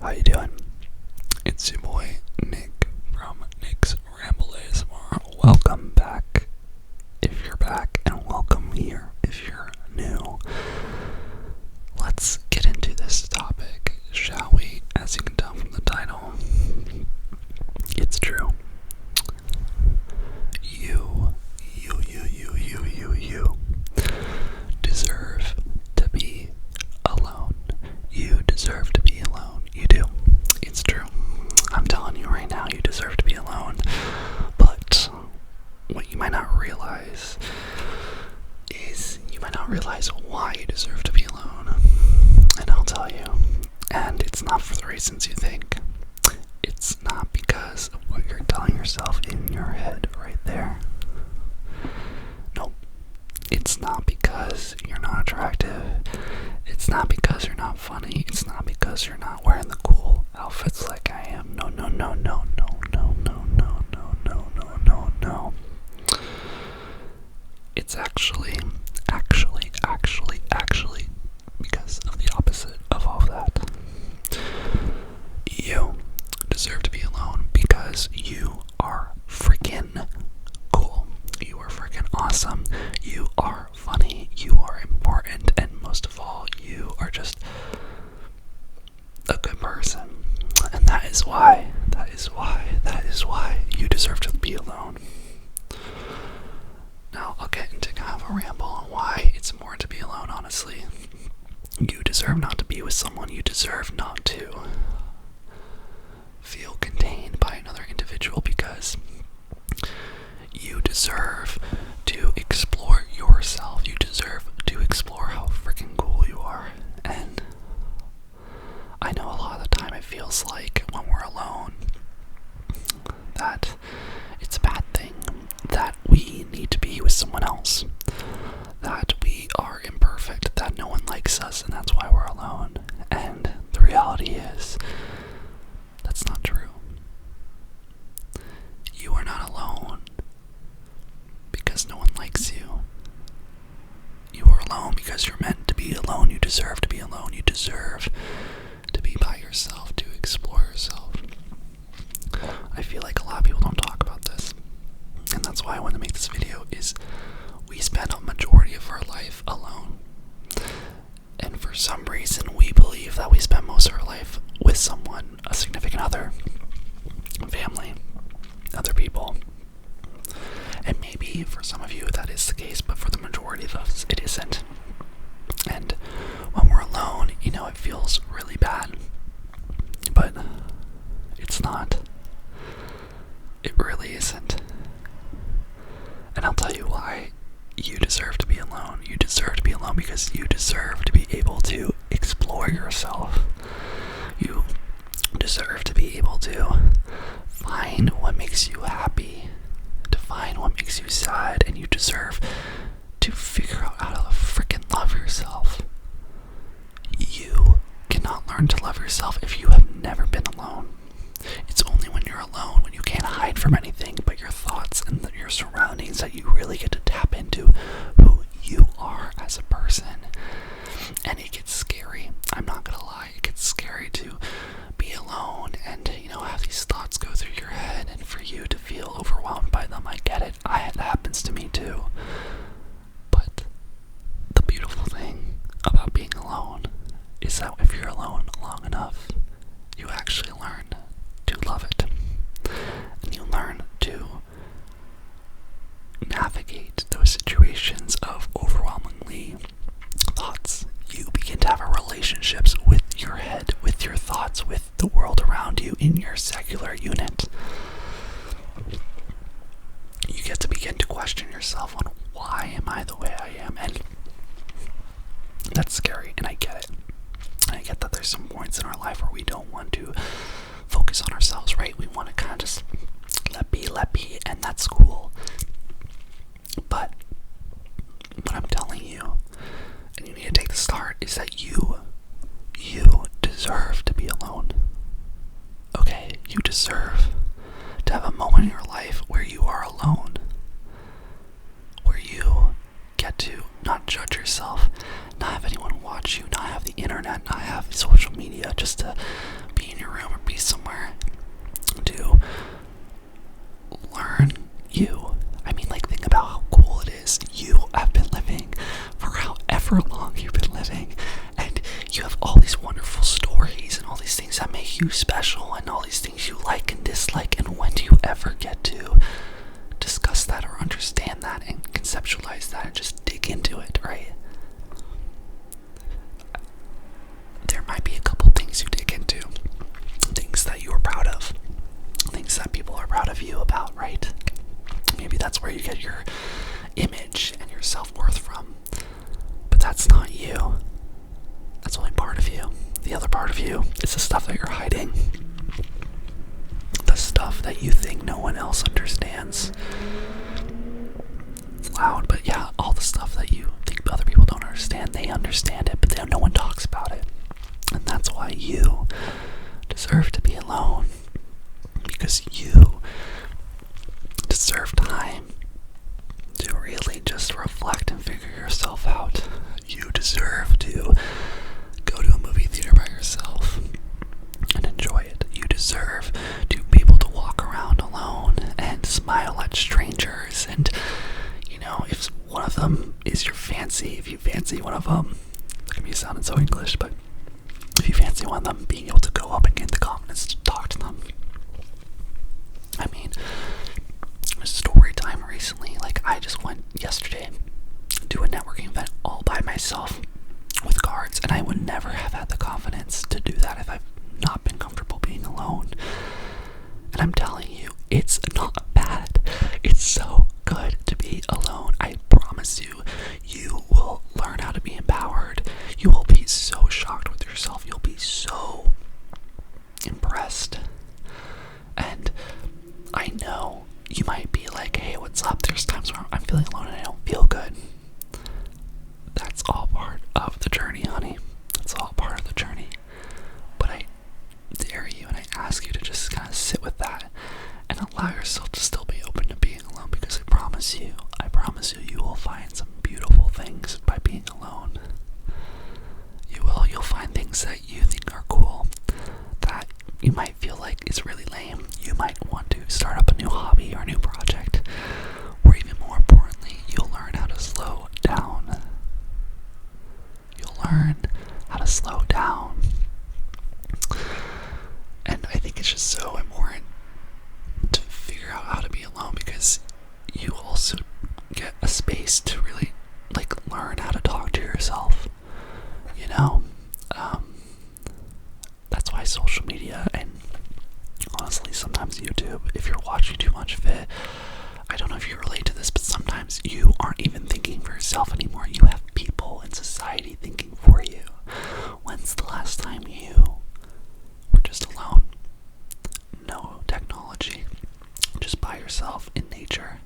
How you doing? It's your boy Nick from nicksrambleasmr. Welcome back if you're back, and welcome here if you're new. Let's get into this topic, shall we? As you can tell from the title, it's true. You deserve to be alone. You deserve to be alone. You do. It's true. I'm telling you right now, you deserve to be alone. But what you might not realize is you might not realize why you deserve to be alone. And I'll tell you. And it's not for the reasons you think. It's not because of what you're telling yourself in your head right there. Nope. It's not because you're not attractive. It's not because you're not funny. It's not because you're not wearing the cool outfits like I am. No. It's actually because of the opposite of all of that. You deserve to be alone because you are freaking cool. You are freaking awesome. You are funny. You are important. And most of all, you are just a good person. And that is why you deserve to be alone. Now, I'll get into kind of a ramble on why it's important to be alone, honestly. You deserve not to be with someone. You deserve not to feel contained by another individual because you deserve to explore yourself. You deserve to explore how freaking cool you are. And I know a lot of the time it feels like when we're alone that it's a bad thing, that we need to be with someone else, that we are imperfect, that no one likes us, and that's why we're alone. And the reality is, that's not true. You are not alone because no one likes you. You are alone because you're meant to be alone. You deserve to be alone. You deserve to be by yourself, to explore yourself. I feel like a lot of people don't talk about this, and that's why I want to make this video. Is we spend a majority of our life alone, and for some reason we believe that we spend most of our life with someone, a significant other, family, other people. And maybe for some of you that is the case, but for the majority of us it isn't. And when we're alone, it feels really bad, but it's not. It really isn't. And I'll tell you why. You deserve to be alone. You deserve to be alone because you deserve to be able to explore yourself. You deserve to be able to find what makes you happy, to find what makes you sad, and you deserve to figure out how to freaking love yourself. You cannot learn to love yourself if you have never been alone. It's only when you're alone, when you can't hide from anything but your thoughts and your surroundings, that you really get to tap into who you are as a person. And it gets scary. I'm not gonna lie, it gets scary to be alone and have these thoughts go through your head, and for you to feel overwhelmed by them. I get it. That happens to me too. But the beautiful thing about being alone is that if you're alone long enough, you actually learn to love it. And you learn to navigate those situations of overwhelmingly thoughts. You begin to have relationships with your head, with your thoughts, with the world around you in your cellular unit. You get to begin to question yourself on why am I the way I am, and that's scary, and I get it. I get that there's some points in our life where we don't want to focus on ourselves, right? We want to kind of just let be, and that's cool. But what I'm telling you, and you need to take the start, is that you deserve to be alone. Okay? You deserve to have a moment in your life where you are alone, where you get to not judge yourself, not have anyone watch you, not have the internet, not have social media, just to be in your room or be somewhere to learn you. I mean, like, think about how cool it is. You have been living for however long you've been living, and you have all these wonderful stories and all these things that make you special and all these things you like and dislike. And when do you ever get to discuss that or understand that and conceptualize that and just dig into it, right? There might be a couple things you dig into, things that you are proud of, things that people are proud of you about, right? Maybe that's where you get your image and your self-worth from. But that's not you. That's only part of you. The other part of you is the stuff that you're hiding. The stuff that you think no one else understands. It's loud, but yeah, all the stuff that you think other people don't understand, they understand it, but no one talks about it. And that's why you deserve to be alone. Because you deserve time to really just reflect and figure yourself out. You deserve to go to a movie theater by yourself and enjoy it. You deserve to be able to walk around alone and smile at strangers. And, you know, if one of them is your fancy, if you fancy one of them, look at me sounding so English, but if you fancy one of them, being able to go up and get the confidence to talk to them. I mean, story time recently, like I just went yesterday to a networking event all by myself with cards, and I would never have had the confidence to do that if I've not been comfortable being alone. And I'm telling you, it's not bad. It's so good to be alone. I promise you, you will learn how to be empowered. You will be so shocked with yourself. You'll be so impressed. And I know you might be like, hey, what's up? There's times where I'm feeling alone and I don't feel good. That's all part of the journey, honey. That's all part of the journey. But I dare you and I ask you to just kind of sit with that and allow yourself to still be open to being alone, because I promise you, you will find some beautiful things by being alone. You will. You'll find things that you think are cool that you might feel like is really lame. You might want to start up a new hobby or a new project, or even more importantly, you'll learn how to slow down. You'll learn how to slow down. And I think it's just so important to figure out how to be alone, because you also get a space to really learn how to talk to yourself. You know, that's why social media, and honestly sometimes YouTube, if you're watching too much of it, I don't know if you relate to this, but sometimes you aren't even thinking for yourself anymore. You have people in society thinking for you. When's the last time you were just alone? No technology, just by yourself in nature.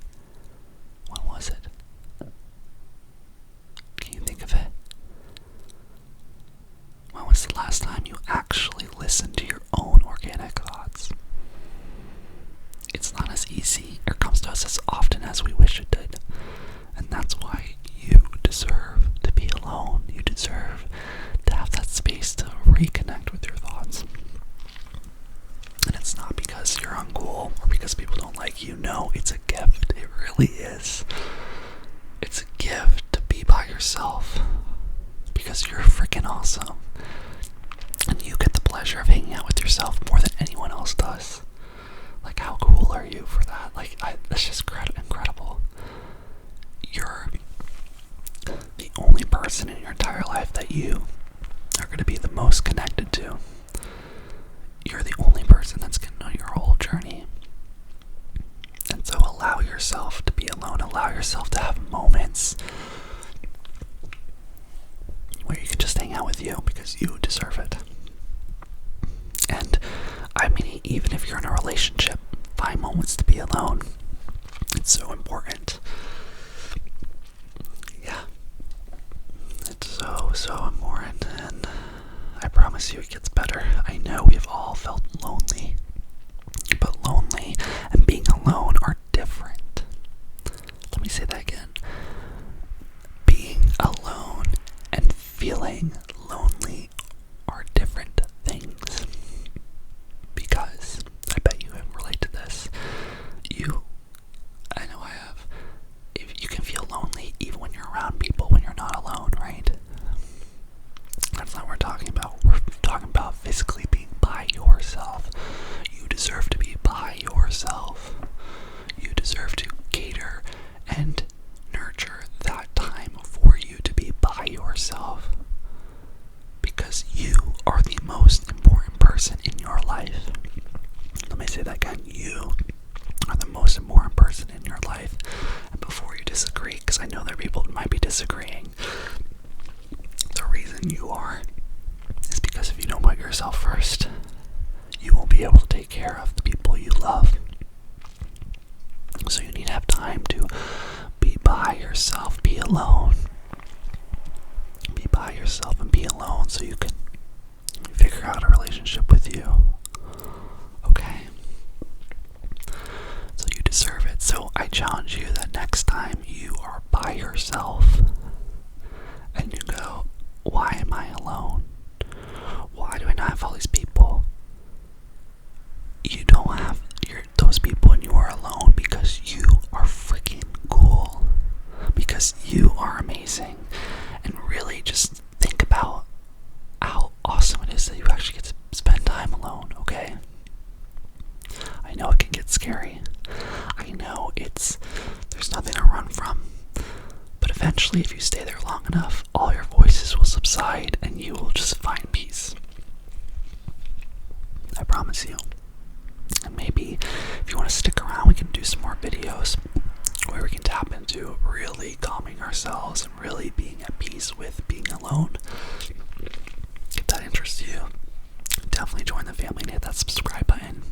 When was it? Can you think of it? When was the last time you actually listened to your own organic thoughts? It's not as easy, or comes to us as often as we wish it did. And that's why you deserve to be alone. You deserve to have that space to reconnect with your thoughts. And it's not because you're uncool or because people don't like you. No, it's a gift. It really is. It's a gift to be by yourself, because you're freaking awesome. And you get the pleasure of hanging out with yourself more than anyone else does. Like, how cool are you for that? That's just incredible. You're the only person in your entire life that you are going to be the most connected to. You're the only person that's going to know your whole journey. And so allow yourself to be alone. Allow yourself to have moments where you can just hang out with you, because you deserve it. And I mean, even if you're in a relationship, find moments to be alone. It's so important. Yeah. It's so important. And I promise you it gets better. I know we've all felt lonely. But lonely and being alone are different. Let me say that again. Being alone and feeling lonely are different things. physically being by yourself. You deserve to be by yourself. You deserve to cater and nurture that time for you to be by yourself. Because you are the most important person in your life. Let me say that again. You are the most important person in your life. And before you disagree, because I know there are people who might be disagreeing, the reason you are is because if you don't put yourself first, you won't be able to take care of the people you love. So you need to have time to be by yourself, be alone. Be by yourself and be alone so you can figure out a relationship with you. Okay? So you deserve it. So I challenge you that next time you are by yourself and you go, why am I alone? Why do I not have all these people? You don't have those people and you are alone because you are freaking cool. Because you are amazing. And really just think about how awesome it is that you actually get to spend time alone, okay? I know it can get scary. I know there's nothing to run from. But eventually, if you stay there long enough, all your voices will subside and you will just find peace. I promise you. And maybe if you want to stick around, we can do some more videos where we can tap into really calming ourselves and really being at peace with being alone. If that interests you, definitely join the family and hit that subscribe button.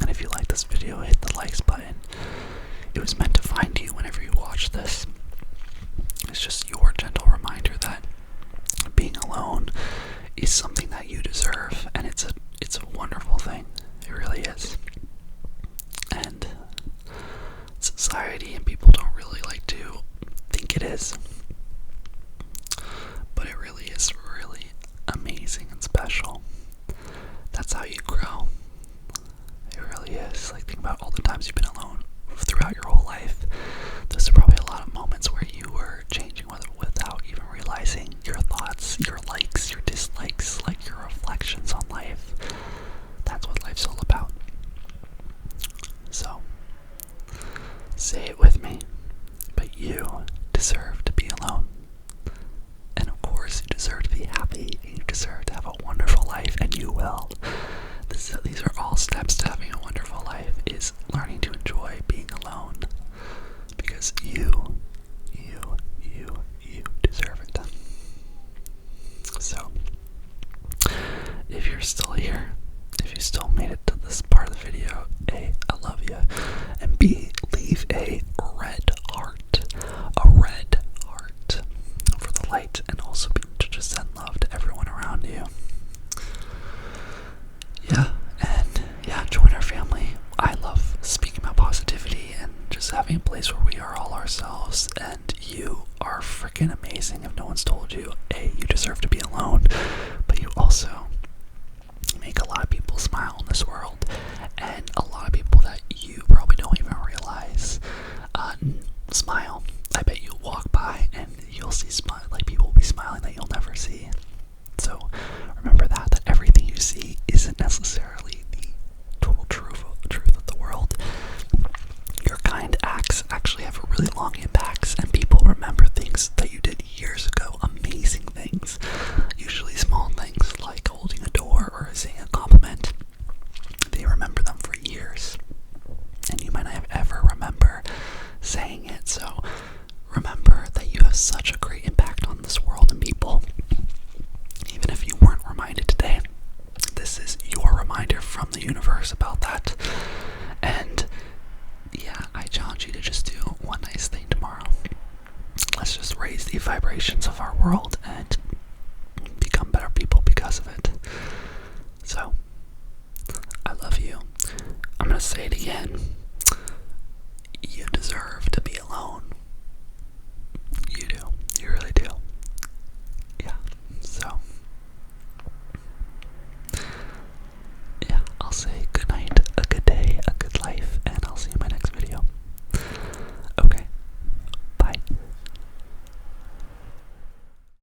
And if you like this video, hit the likes button. It was meant to find you whenever you watch this. It's just your gentle reminder that being alone is something that you deserve, and it's a wonderful thing. It really is. And society and people don't really like to think it is. But it really is really amazing and special. That's how you grow. It really is. Like, think about all the times you've been alone throughout your whole life. Those are probably a lot of moments where you were changing without even realizing your thoughts, your likes, your dislikes, like your reflections on life. That's what life's all about. So, say it with me, but you deserve to be alone. And of course, you deserve to be happy, and you deserve to have a wonderful life, and you will. These are all steps to having a wonderful life, is learning to enjoy being alone. Because you deserve it. So, if you're still here, if you still made it to this part of the video, A, I love you, and B, leave a red heart for the light, and also to just send love to everyone around you. Join our family. I love speaking about positivity and just having a place where we are all ourselves, and you are freaking amazing. If no one's told you, A, you deserve to be alone, but you also make a lot of people smile in this world, and a lot of people that you probably don't even realize smile. I bet you'll walk by and you'll see people will be smiling that you'll never see. So remember that everything you see isn't necessarily the total truth of the world. Your kind acts actually have really long impacts, and people remember things that you did years ago, amazing things, usually small things like holding a door or saying a compliment. They remember them for years, and you might not ever remember saying it. So remember that you have such a great impact on this world and people. Even if you weren't reminded today, this is your reminder from the universe about that. And yeah, I challenge you to just do one nice thing tomorrow. Let's just raise the vibrations of our world and become better people because of it. So, I love you. I'm gonna say it again.